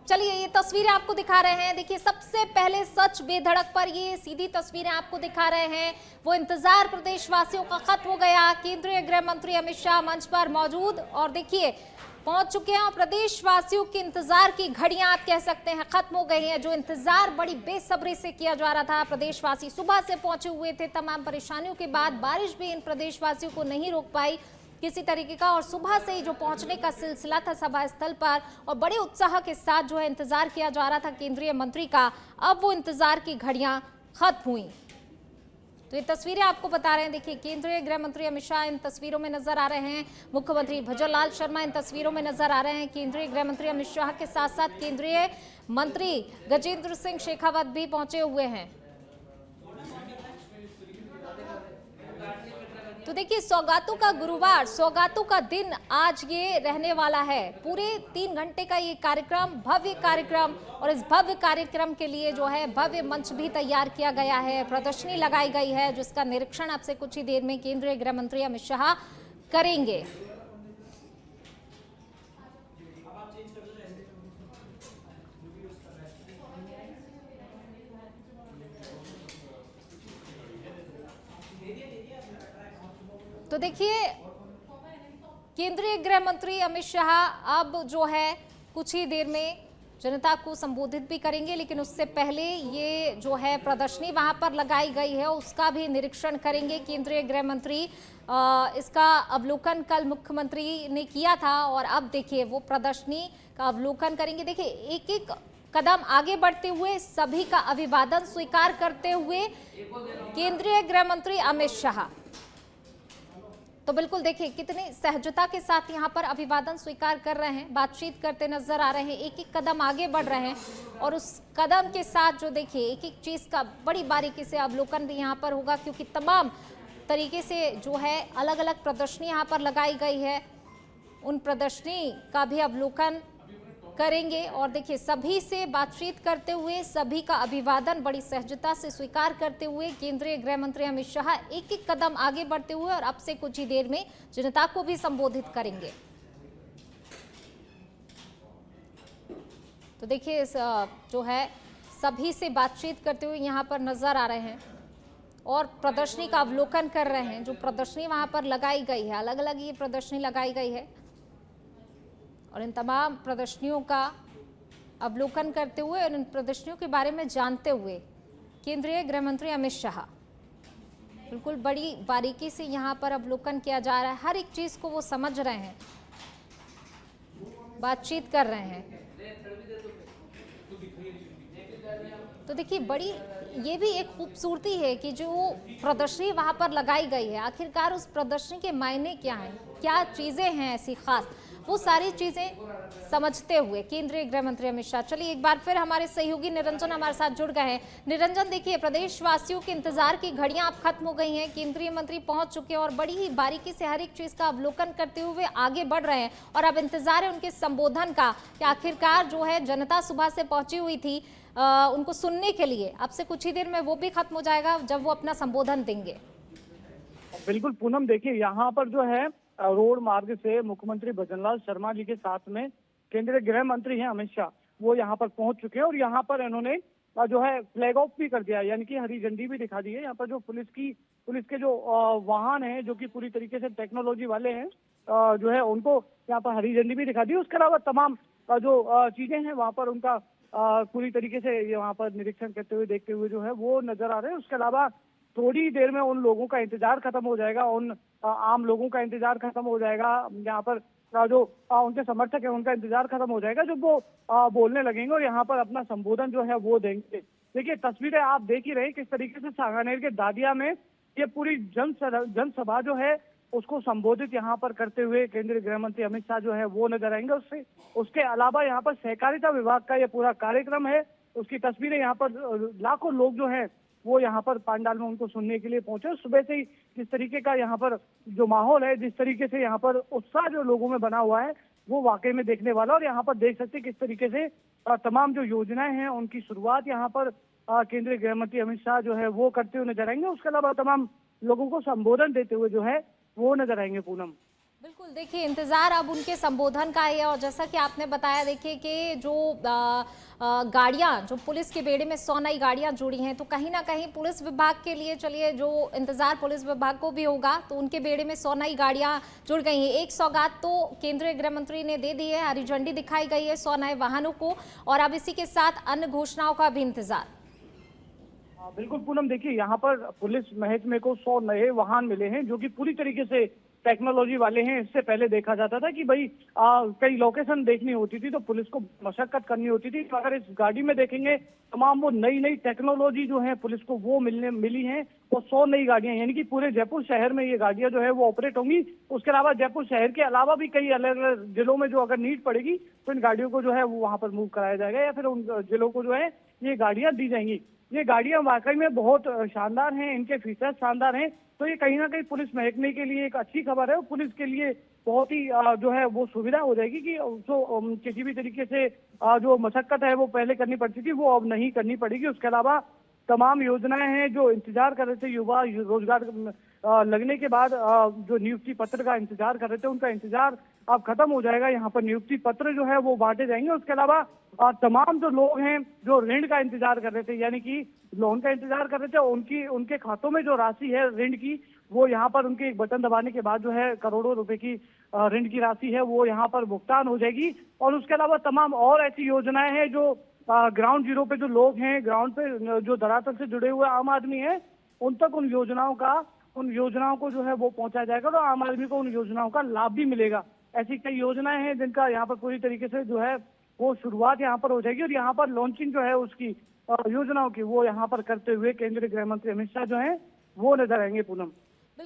चलिए ये तस्वीरें आपको दिखा रहे हैं। देखिए सबसे पहले सच बेधड़क पर ये सीधी तस्वीरें आपको दिखा रहे हैं। वो इंतजार प्रदेशवासियों का खत्म हो गया। केंद्रीय गृह मंत्री अमित शाह मंच पर मौजूद और देखिए पहुंच चुके हैं और प्रदेशवासियों के इंतजार की घड़ियां आप कह सकते हैं खत्म हो गई हैं। जो इंतजार बड़ी बेसब्री से किया जा रहा था, प्रदेशवासी सुबह से पहुंचे हुए थे। तमाम परेशानियों के बाद बारिश भी इन प्रदेशवासियों को नहीं रोक पाई किसी तरीके का, और सुबह से ही जो पहुंचने का सिलसिला था सभा स्थल पर और बड़े उत्साह के साथ जो है इंतजार किया जा रहा था केंद्रीय मंत्री का, अब वो इंतजार की घड़ियां खत्म हुई। तो ये तस्वीरें आपको बता रहे हैं। देखिए केंद्रीय गृह मंत्री अमित शाह इन तस्वीरों में नजर आ रहे हैं। मुख्यमंत्री भजनलाल शर्मा इन तस्वीरों में नजर आ रहे हैं। केंद्रीय गृह मंत्री अमित शाह के साथ साथ केंद्रीय मंत्री गजेंद्र सिंह शेखावत भी पहुंचे हुए हैं। तो देखिए सौगातों का गुरुवार, सौगातों का दिन आज ये रहने वाला है। पूरे 3 घंटे का ये कार्यक्रम, भव्य कार्यक्रम, और इस भव्य कार्यक्रम के लिए जो है भव्य मंच भी तैयार किया गया है, प्रदर्शनी लगाई गई है जिसका निरीक्षण आपसे कुछ ही देर में केंद्रीय गृह मंत्री अमित शाह करेंगे। तो देखिए केंद्रीय गृह मंत्री अमित शाह अब जो है कुछ ही देर में जनता को संबोधित भी करेंगे, लेकिन उससे पहले ये जो है प्रदर्शनी वहां पर लगाई गई है उसका भी निरीक्षण करेंगे केंद्रीय गृह मंत्री। इसका अवलोकन कल मुख्यमंत्री ने किया था और अब देखिए वो प्रदर्शनी का अवलोकन करेंगे। देखिए एक एक कदम आगे बढ़ते हुए सभी का अभिवादन स्वीकार करते हुए केंद्रीय गृह मंत्री अमित शाह, तो बिल्कुल देखिए कितनी सहजता के साथ यहाँ पर अभिवादन स्वीकार कर रहे हैं, बातचीत करते नजर आ रहे हैं, एक एक कदम आगे बढ़ रहे हैं और उस कदम के साथ जो देखिए एक एक चीज का बड़ी बारीकी से अवलोकन भी यहाँ पर होगा, क्योंकि तमाम तरीके से जो है अलग अलग प्रदर्शनी यहाँ पर लगाई गई है, उन प्रदर्शनी का भी अवलोकन करेंगे और देखिए सभी से बातचीत करते हुए सभी का अभिवादन बड़ी सहजता से स्वीकार करते हुए केंद्रीय गृह मंत्री अमित शाह एक एक कदम आगे बढ़ते हुए और अब से कुछ ही देर में जनता को भी संबोधित करेंगे। तो देखिए जो है सभी से बातचीत करते हुए यहाँ पर नजर आ रहे हैं और प्रदर्शनी का अवलोकन कर रहे हैं। जो प्रदर्शनी वहां पर लगाई गई है, अलग अलग ये प्रदर्शनी लगाई गई है और इन तमाम प्रदर्शनियों का अवलोकन करते हुए और इन प्रदर्शनियों के बारे में जानते हुए केंद्रीय गृह मंत्री अमित शाह बिल्कुल बड़ी बारीकी से यहाँ पर अवलोकन किया जा रहा है। हर एक चीज को वो समझ रहे हैं, बातचीत कर रहे हैं। तो देखिए बड़ी ये भी एक खूबसूरती है कि जो प्रदर्शनी वहां पर लगाई गई है, आखिरकार उस प्रदर्शनी के मायने क्या हैं, क्या चीजें हैं ऐसी खास, वो सारी चीजें समझते हुए केंद्रीय गृह मंत्री अमित शाह। चलिए एक बार फिर हमारे सहयोगी निरंजन हमारे साथ जुड़ गए हैं। निरंजन देखिए प्रदेशवासियों के इंतजार की घड़ियां अब खत्म हो गई हैं, केंद्रीय मंत्री पहुंच चुके हैं और बड़ी ही बारीकी से हर एक चीज का अवलोकन करते हुए आगे बढ़ रहे हैं और अब इंतजार है उनके संबोधन का कि आखिरकार जो है जनता सुबह से पहुंची हुई थी उनको सुनने के लिए, अब से कुछ ही देर में वो भी खत्म हो जाएगा जब वो अपना संबोधन देंगे। बिल्कुल पूनम, देखिए यहाँ पर जो है रोड मार्ग से मुख्यमंत्री भजनलाल शर्मा जी के साथ में केंद्रीय गृह मंत्री हैं अमित शाह, वो यहाँ पर पहुंच चुके हैं और यहाँ पर इन्होंने जो है फ्लैग ऑफ भी कर दिया, यानी कि हरी झंडी भी दिखा दी है। यहाँ पर जो पुलिस के जो वाहन हैं जो कि पूरी तरीके से टेक्नोलॉजी वाले हैं, जो है उनको यहाँ पर हरी झंडी भी दिखा दी। उसके अलावा तमाम जो चीजें हैं वहाँ पर उनका पूरी तरीके से वहाँ पर निरीक्षण करते हुए देखते हुए जो है वो नजर आ रहे हैं। उसके अलावा थोड़ी देर में उन लोगों का इंतजार खत्म हो जाएगा, उन आम लोगों का इंतजार खत्म हो जाएगा, यहाँ पर जो उनके समर्थक है उनका इंतजार खत्म हो जाएगा जब वो बोलने लगेंगे और यहाँ पर अपना संबोधन जो है वो देंगे। देखिए तस्वीरें आप देख ही रहे किस तरीके से सांगानेर के दादिया में ये पूरी जनसभा जो है उसको संबोधित यहाँ पर करते हुए केंद्रीय गृह मंत्री अमित शाह जो है वो नजर आएंगे। उसके अलावा यहाँ पर सहकारिता विभाग का ये पूरा कार्यक्रम है, उसकी तस्वीरें यहाँ पर लाखों लोग जो है वो यहाँ पर पंडाल में उनको सुनने के लिए पहुंचे। सुबह से ही जिस तरीके का यहाँ पर जो माहौल है, जिस तरीके से यहाँ पर उत्साह जो लोगों में बना हुआ है वो वाकई में देखने वाला। और यहाँ पर देख सकते हैं किस तरीके से तमाम जो योजनाएं हैं उनकी शुरुआत यहाँ पर केंद्रीय गृह मंत्री अमित शाह जो है वो करते हुए नजर आएंगे। उसके अलावा तमाम लोगों को संबोधन देते हुए जो है वो नजर आएंगे। पूनम, बिल्कुल, देखिए इंतज़ार अब उनके संबोधन का है और जैसा कि आपने बताया देखिए कि जो गाड़ियाँ जो पुलिस के बेड़े में 100 नई गाड़ियाँ जुड़ी हैं, तो कहीं न कहीं पुलिस विभाग के लिए चलिए जो इंतज़ार पुलिस विभाग को भी होगा, तो उनके बेड़े में 100 नई गाड़ियाँ जुड़ गई हैं। एक सौगात तो केंद्रीय गृह मंत्री ने दे दी है, हरी झंडी दिखाई गई है 100 नए वाहनों को और अब इसी के साथ अन्य घोषणाओं का भी इंतज़ार। बिल्कुल पूनम, देखिए यहाँ पर पुलिस महकमे को 100 नए वाहन मिले हैं जो कि पूरी तरीके से टेक्नोलॉजी वाले हैं। इससे पहले देखा जाता था कि भाई कई लोकेशन देखनी होती थी तो पुलिस को मशक्कत करनी होती थी। तो अगर इस गाड़ी में देखेंगे तमाम वो नई नई टेक्नोलॉजी जो है पुलिस को वो मिली है। वो 100 नई गाड़ियां, यानी कि पूरे जयपुर शहर में ये गाड़ियां जो है वो ऑपरेट होंगी। उसके अलावा जयपुर शहर के अलावा भी कई अलग अलग जिलों में जो अगर नीड पड़ेगी तो इन गाड़ियों को जो है वो वहां पर मूव कराया जाएगा या फिर उन जिलों को जो है ये गाड़ियां दी जाएंगी। ये गाड़ियां वाकई में बहुत शानदार हैं, इनके फीचर्स शानदार हैं। तो ये कहीं ना कहीं पुलिस महकमे के लिए एक अच्छी खबर है और पुलिस के लिए बहुत ही जो है वो सुविधा हो जाएगी कि जो किसी भी तरीके से जो मशक्कत है वो पहले करनी पड़ती थी वो अब नहीं करनी पड़ेगी। उसके अलावा तमाम योजनाएं हैं जो इंतजार कर रहे थे युवा रोजगार लगने के बाद जो नियुक्ति पत्र का इंतजार कर रहे थे उनका इंतजार अब खत्म हो जाएगा। यहाँ पर नियुक्ति पत्र जो है वो बांटे जाएंगे। उसके अलावा तमाम जो लोग हैं जो ऋण का इंतजार कर रहे थे, यानी कि लोन का इंतजार कर रहे थे, उनके खातों में जो राशि है ऋण की वो यहाँ पर उनके एक बटन दबाने के बाद जो है करोड़ों रुपए की ऋण की राशि है वो यहाँ पर भुगतान हो जाएगी। और उसके अलावा तमाम और ऐसी योजनाएं हैं जो ग्राउंड जीरो पे जो लोग हैं, ग्राउंड पे जो धरातल से जुड़े हुए आम आदमी है उन तक उन योजनाओं को जो है वो पहुंचाया जाएगा और आम आदमी को उन योजनाओं का लाभ भी मिलेगा। ऐसी कई योजनाएं हैं जिनका यहाँ पर पूरी तरीके से जो है वो शुरुआत यहाँ पर हो जाएगी और यहाँ पर लॉन्चिंग जो है उसकी योजनाओं की वो यहाँ पर करते हुए केंद्रीय गृह मंत्री अमित शाह जो है वो नजर आएंगे। पूनम।